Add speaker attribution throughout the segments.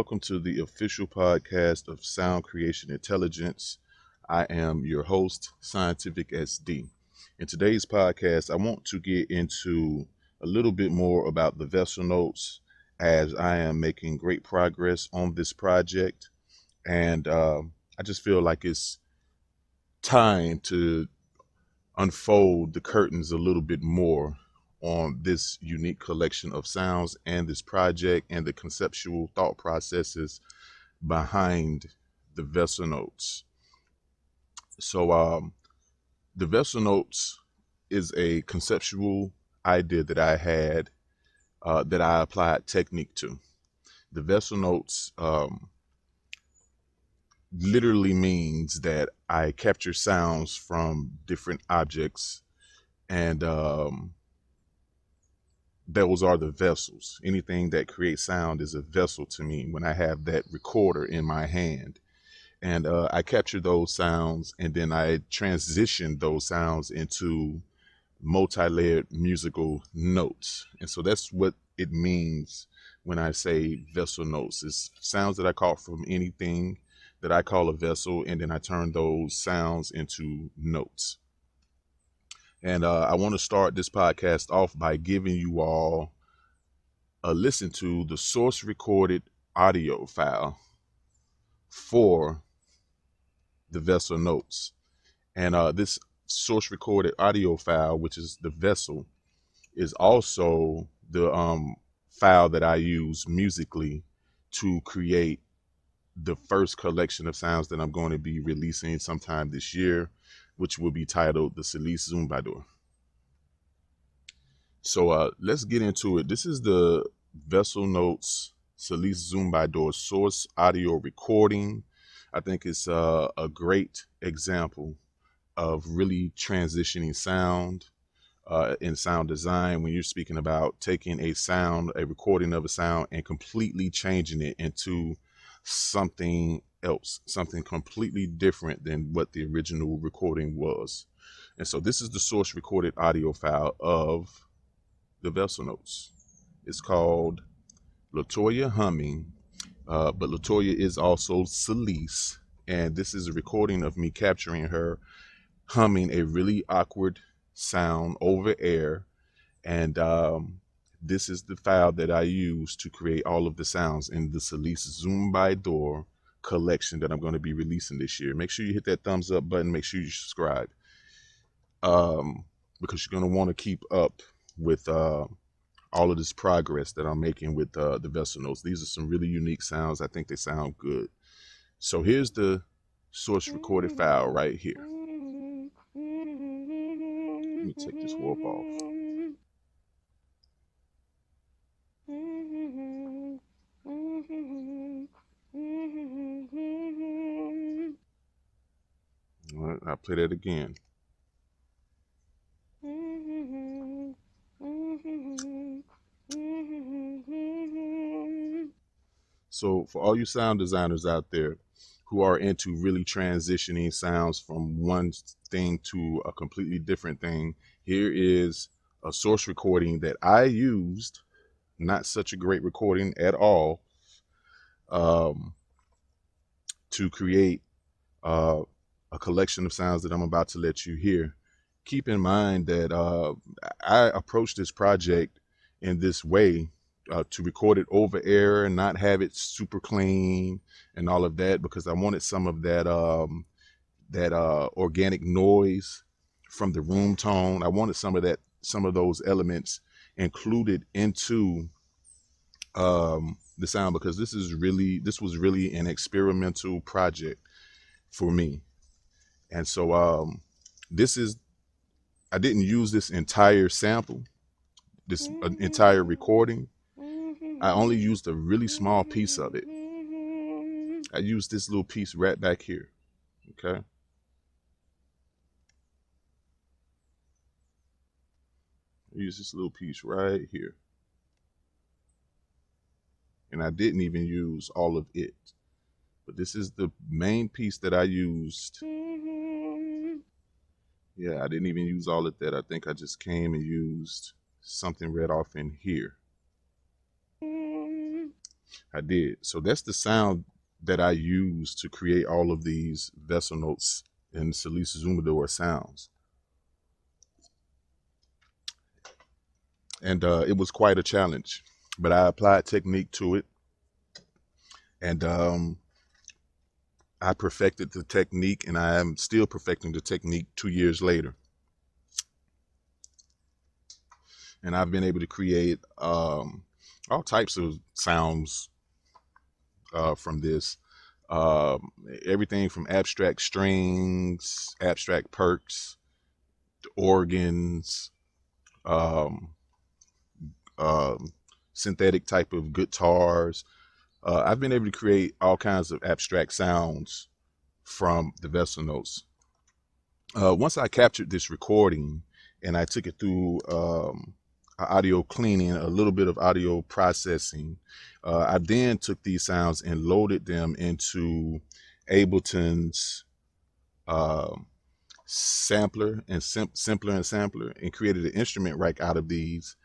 Speaker 1: welcome to the official podcast of Sound Creation Intelligence. I am your host, Scientific SD. In today's podcast, I want to get into a little bit more about the vessel notes as I am making great progress on this project. And I just feel like it's time to unfold the curtains a little bit more on this unique collection of sounds and this project and the conceptual thought processes behind the vessel notes. So the vessel notes is a conceptual idea that I had that I applied technique to. The vessel notes literally means that I capture sounds from different objects, and those are the vessels. Anything that creates sound is a vessel to me when I have that recorder in my hand. And I capture those sounds, and then I transition those sounds into multi-layered musical notes. And so that's what it means when I say vessel notes. It's sounds that I caught from anything that I call a vessel, and then I turn those sounds into notes. And I want to start this podcast off by giving you all a listen to the source recorded audio file for the vessel notes. And this source recorded audio file, which is the vessel, is also the file that I use musically to create the first collection of sounds that I'm going to be releasing sometime this year, which will be titled the CeleseZumbador. So let's get into it. This is the vessel notes CeleseZumbador source audio recording. I think it's a great example of really transitioning sound in sound design when you're speaking about taking a sound, a recording of a sound, and completely changing it into something else, something completely different than what the original recording was. And so this is the source recorded audio file of the vessel notes. It's called Latoya Humming, but Latoya is also Celese, and this is a recording of me capturing her humming a really awkward sound over air. And this is the file that I use to create all of the sounds in the CeleseZumbador collection that I'm going to be releasing this year. Make sure you hit that thumbs up button. Make sure you subscribe because you're going to want to keep up with all of this progress that I'm making with the vessel notes. These are some really unique sounds. I think they sound good. So here's the source recorded file right here. Let me take this warp off. All right, I'll play that again. So for all you sound designers out there who are into really transitioning sounds from one thing to a completely different thing, here is a source recording that I used, not such a great recording at all, to create a collection of sounds that I'm about to let you hear. Keep in mind that I approached this project in this way to record it over air and not have it super clean and all of that, because I wanted some of that organic noise from the room tone. I wanted some of those elements included into the sound, because this was really an experimental project for me. And so I didn't use this entire sample, this entire recording. I only used a really small piece of it. I used this little piece right back here. Okay. I used this little piece right here. And I didn't even use all of it. But this is the main piece that I used. Yeah, I didn't even use all of that. I think I just came and used something right off in here. I did. So that's the sound that I use to create all of these vessel notes and CeleseZumbador sounds. And it was quite a challenge, but I applied technique to it, and I perfected the technique, and I am still perfecting the technique 2 years later. And I've been able to create all types of sounds from this. Everything from abstract strings, abstract perks, organs, um, um, synthetic type of guitars. I've been able to create all kinds of abstract sounds from the vessel notes. Once I captured this recording and I took it through audio cleaning, a little bit of audio processing, I then took these sounds and loaded them into Ableton's uh, sampler and simpler and sampler, and created an instrument rack out of these.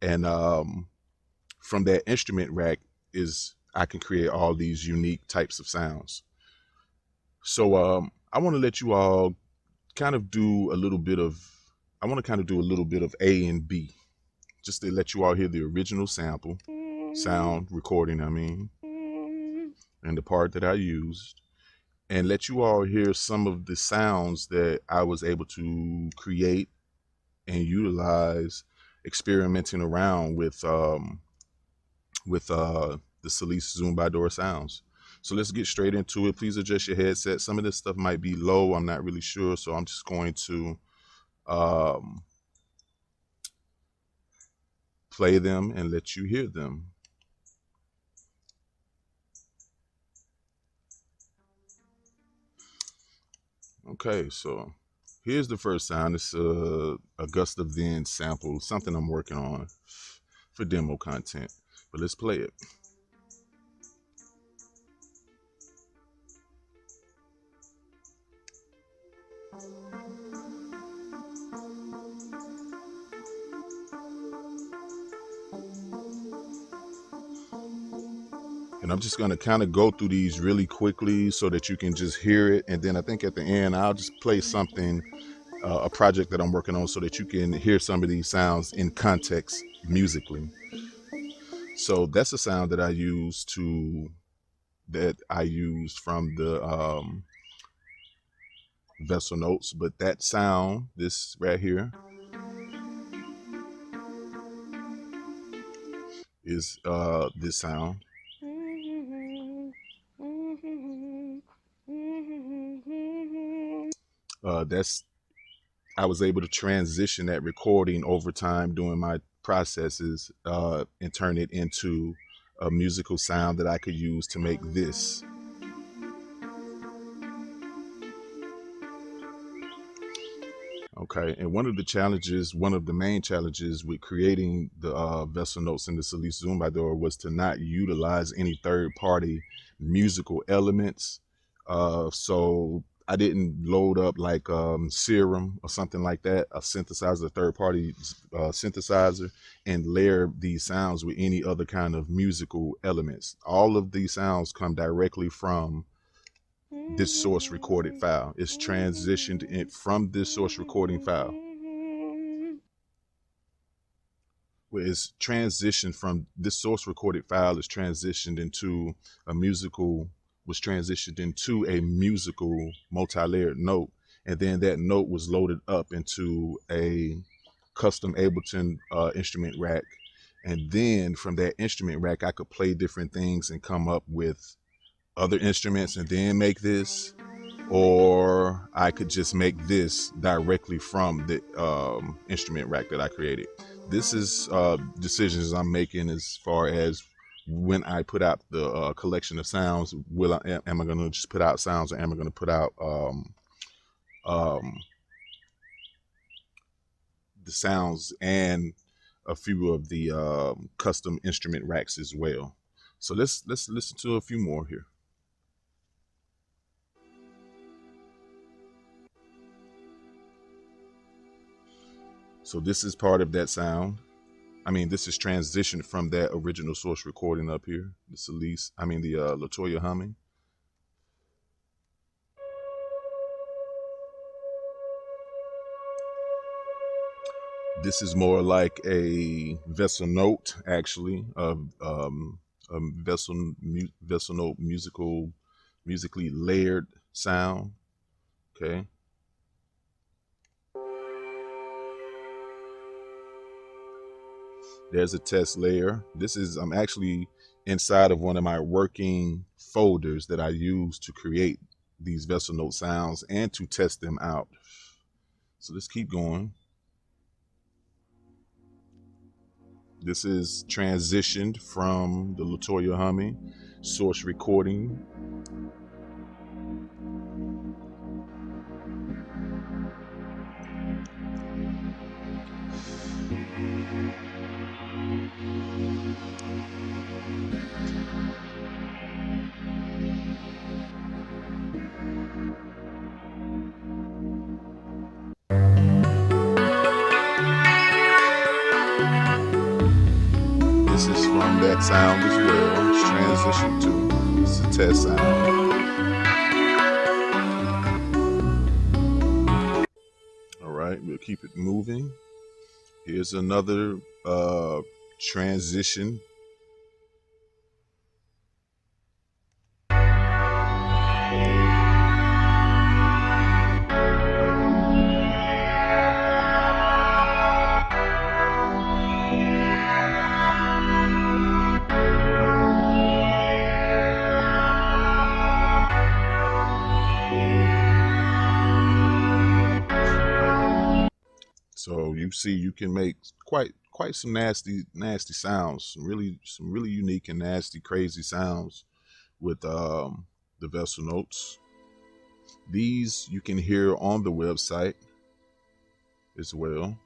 Speaker 1: And from that instrument rack is I can create all these unique types of sounds. So I want to let you all kind of do a little bit of, I want to kind of do a little bit of A and B, just to let you all hear the original sound recording, and the part that I used, and let you all hear some of the sounds that I was able to create and utilize experimenting around with the CeleseZumbador sounds. So let's get straight into it. Please adjust your headset. Some of this stuff might be low. I'm not really sure. So I'm just going to play them and let you hear them. Okay, so here's the first sound. It's a gust of wind sample, something I'm working on for demo content. But let's play it. And I'm just going to kind of go through these really quickly so that you can just hear it. And then I think at the end, I'll just play something, a project that I'm working on, so that you can hear some of these sounds in context musically. So that's the sound that I used from the vessel notes. But that sound, this right here, is this sound. That's I was able to transition that recording over time doing my processes and turn it into a musical sound that I could use to make this. Okay, and one of the main challenges with creating the vessel notes in the CeleseZumbador was to not utilize any third-party musical elements. So I didn't load up like Serum or something like that, a synthesizer, third-party synthesizer, and layer these sounds with any other kind of musical elements. All of these sounds come directly from this source recorded file. It's transitioned in from this source recording file. Where it's transitioned from this source recorded file is transitioned into a musical, was transitioned into a musical multi-layered note. And then that note was loaded up into a custom Ableton instrument rack. And then from that instrument rack, I could play different things and come up with other instruments and then make this, or I could just make this directly from the instrument rack that I created. This is decisions I'm making as far as when I put out the collection of sounds. Am I going to just put out sounds, or am I going to put out um, the sounds and a few of the custom instrument racks as well? So let's listen to a few more here. So this is part of that sound. I mean, this is transitioned from that original source recording up here, the Celese, I mean, the Latoya humming. This is more like a vessel note, actually, a vessel note musically layered sound. Okay. There's a test layer. I'm actually inside of one of my working folders that I use to create these vessel note sounds and to test them out. So let's keep going. This is transitioned from the Latoya humming source recording. This is from that sound as well. It's transitioned to. It's a test sound. All right, we'll keep it moving. Here's another transition. So you see, you can make quite some nasty sounds, some really unique and nasty, crazy sounds with the vessel notes. These you can hear on the website as well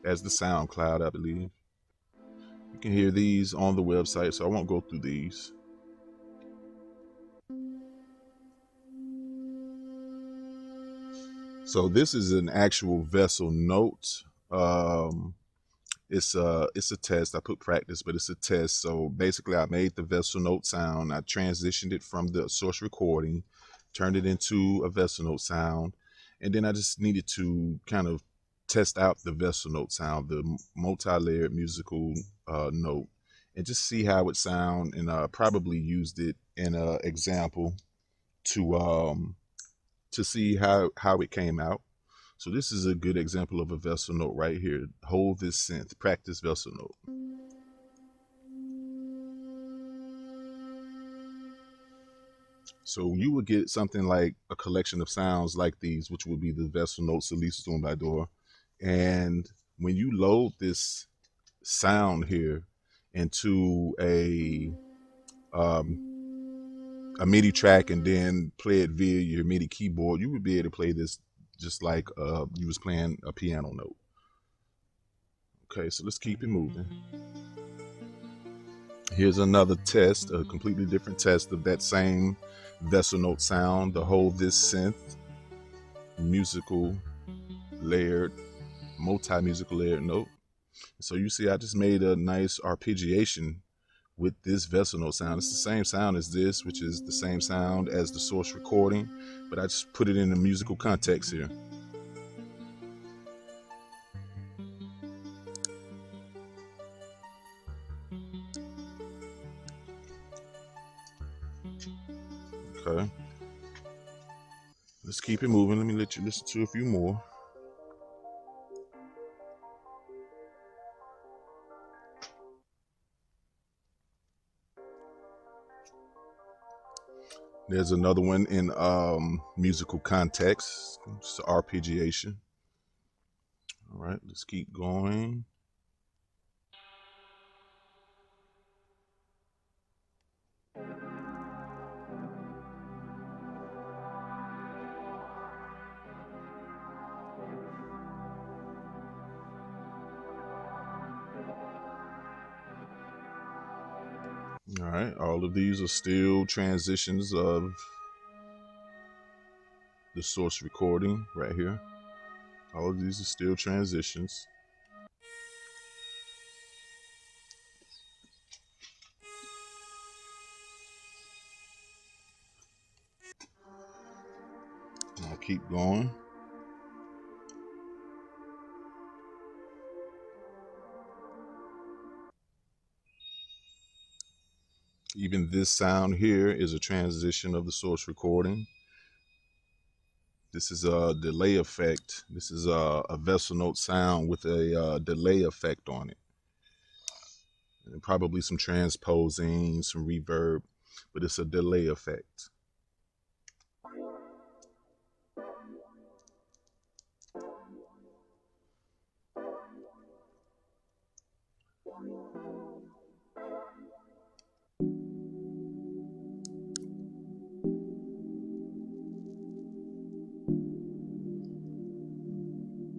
Speaker 1: as the SoundCloud, I believe. You can hear these on the website, so I won't go through these. So this is an actual vessel note. It's a test. I put practice, but it's a test. So basically, I made the vessel note sound. I transitioned it from the source recording, turned it into a vessel note sound, and then I just needed to kind of test out the vessel note sound, the multi-layered musical note, and just see how it sound. And probably used it in an example to see how it came out. So this is a good example of a vessel note right here. Hold this synth, practice vessel note. So you would get something like a collection of sounds like these, which would be the vessel note CeleseZumbador. And when you load this sound here into MIDI track and then play it via your MIDI keyboard, you would be able to play this just like you was playing a piano note. Okay, so let's keep it moving. Here's another test, a completely different test of that same vessel note sound, to hold this synth musical layered, multi-musical layered note. So you see I just made a nice arpeggiation with this vessel note sound. It's the same sound as this, which is the same sound as the source recording, but I just put it in a musical context here. Okay. Let's keep it moving. Let me let you listen to a few more. There's another one in musical context. It's arpeggiation. All right, let's keep going. All right, all of these are still transitions of the source recording right here. All of these are still transitions. I'll keep going. Even this sound here is a transition of the source recording. This is a delay effect. This is a vessel note sound with a delay effect on it. And probably some transposing, some reverb, but it's a delay effect.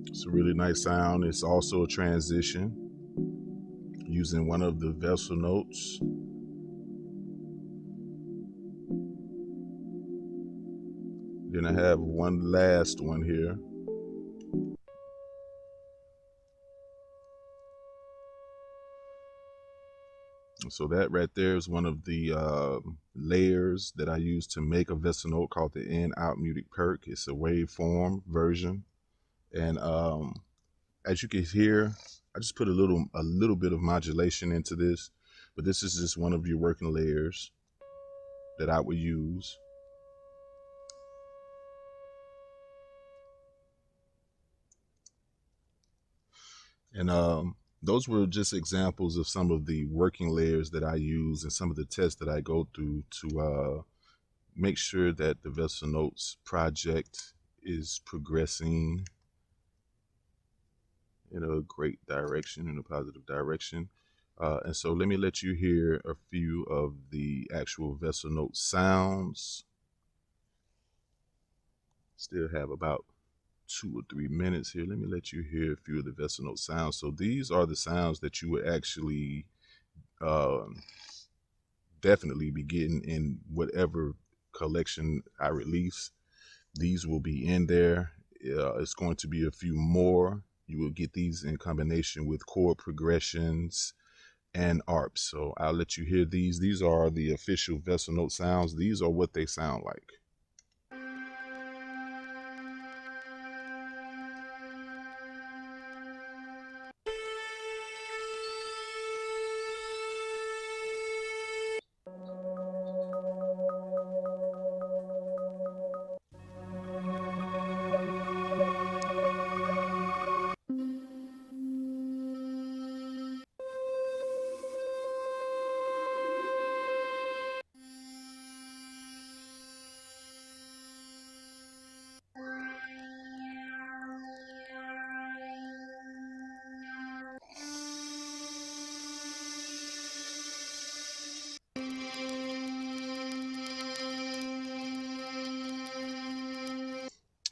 Speaker 1: It's a really nice sound. It's also a transition using one of the vessel notes. Then I have one last one here. So that right there is one of the layers that I use to make a vessel note called the in-out muted perk. It's a waveform version. And as you can hear, I just put a little bit of modulation into this, but this is just one of your working layers that I would use. And those were just examples of some of the working layers that I use and some of the tests that I go through to make sure that the Vessel Notes project is progressing in a great direction, in a positive direction. And so let me let you hear a few of the actual Vessel Note sounds. Still have about 2 or 3 minutes here. Let me let you hear a few of the Vessel Note sounds. So these are the sounds that you would actually definitely be getting in whatever collection I release. These will be in there. It's going to be a few more. You will get these in combination with chord progressions and ARPs. So I'll let you hear these. These are the official Vessel Note sounds. These are what they sound like.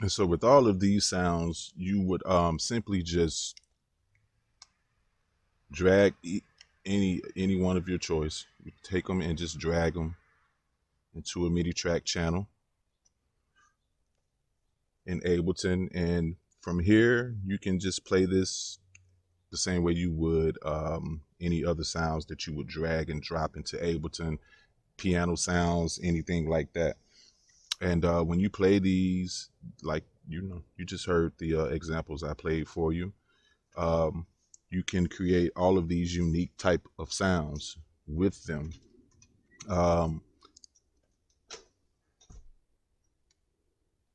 Speaker 1: And so with all of these sounds, you would simply just drag any one of your choice. You take them and just drag them into a MIDI track channel in Ableton. And from here, you can just play this the same way you would any other sounds that you would drag and drop into Ableton, piano sounds, anything like that. And when you play these, like, you just heard the examples I played for you. You can create all of these unique type of sounds with them.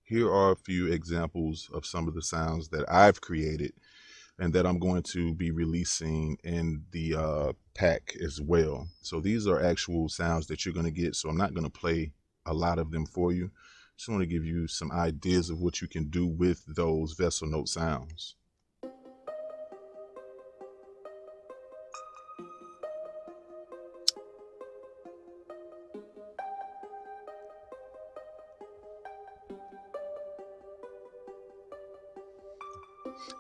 Speaker 1: Here are a few examples of some of the sounds that I've created and that I'm going to be releasing in the pack as well. So these are actual sounds that you're going to get. So I'm not going to play a lot of them for you. Just want to give you some ideas of what you can do with those Vessel Note sounds.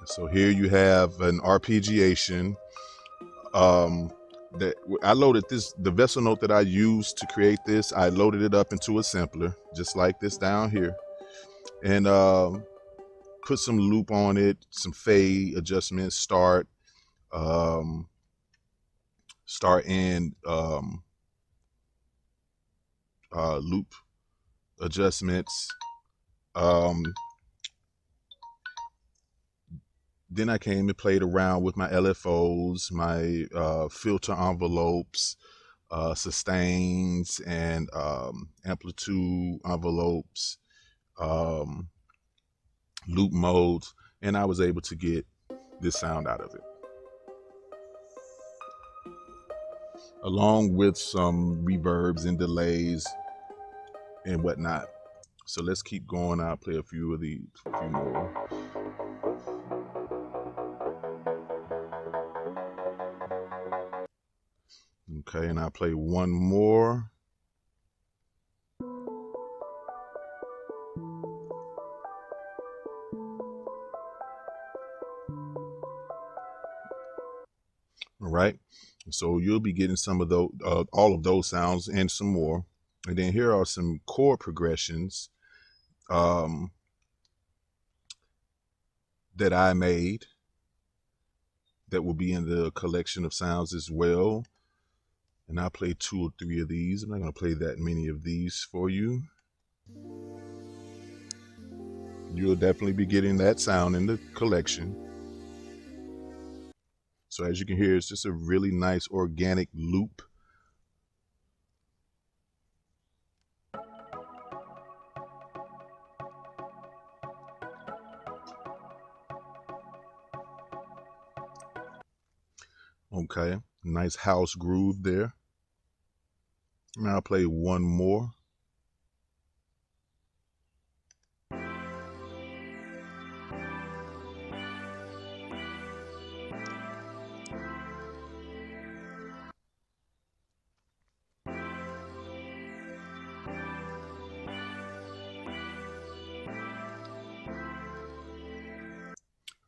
Speaker 1: So here you have an arpeggiation. That I loaded the Vessel Note that I used to create this. I loaded it up into a sampler, just like this down here, and put some loop on it, some fade adjustments, start and loop adjustments, Um, then I came and played around with my LFOs, my filter envelopes, sustains, and amplitude envelopes, um, loop modes, and I was able to get this sound out of it, along with some reverbs and delays and whatnot. So let's keep going. I'll play a few of these, a few more. Okay, and I'll play one more. All right. So you'll be getting some of those, all of those sounds and some more. And then here are some chord progressions um, that I made that will be in the collection of sounds as well. And I'll play 2 or 3 of these. I'm not going to play that many of these for you. You'll definitely be getting that sound in the collection. So as you can hear, it's just a really nice organic loop. Okay, nice house groove there. Now I'll play one more.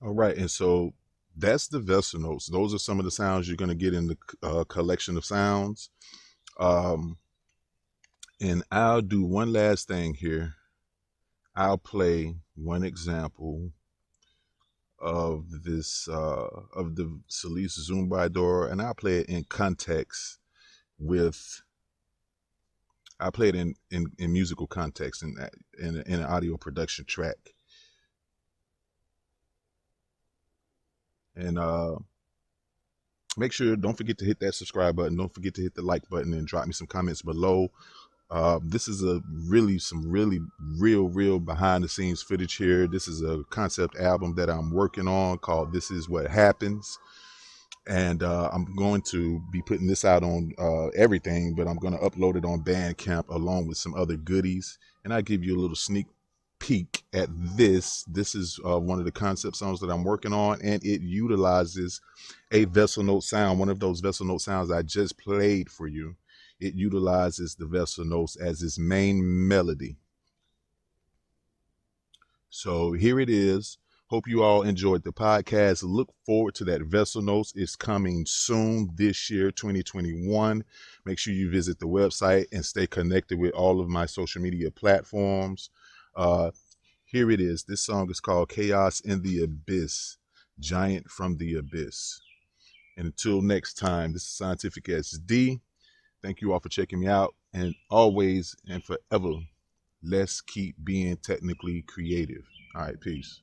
Speaker 1: All right, and so that's the vessel notes. Those are some of the sounds you're going to get in the collection of sounds. And I'll do one last thing here. I'll play one example of this of the CeleseZumbador, and I'll play it in context with. I play it in musical context in an audio production track, and make sure, don't forget to hit that subscribe button. Don't forget to hit the like button and drop me some comments below. This is some really real behind the scenes footage here. This is a concept album that I'm working on called This Is What Happens. And I'm going to be putting this out on everything, but I'm going to upload it on Bandcamp along with some other goodies. And I'll give you a little sneak peek at this. This is one of the concept songs that I'm working on, and it utilizes a vessel note sound, one of those vessel note sounds I just played for you. It utilizes the vessel notes as its main melody. So here it is. Hope you all enjoyed the podcast. Look forward to that vessel notes. It's coming soon this year, 2021. Make sure you visit the website and stay connected with all of my social media platforms. Here it is. This song is called Chaos in the Abyss, Giant from the Abyss. And until next time, this is Scientific SD. Thank you all for checking me out. And always and forever, let's keep being technically creative. All right, peace.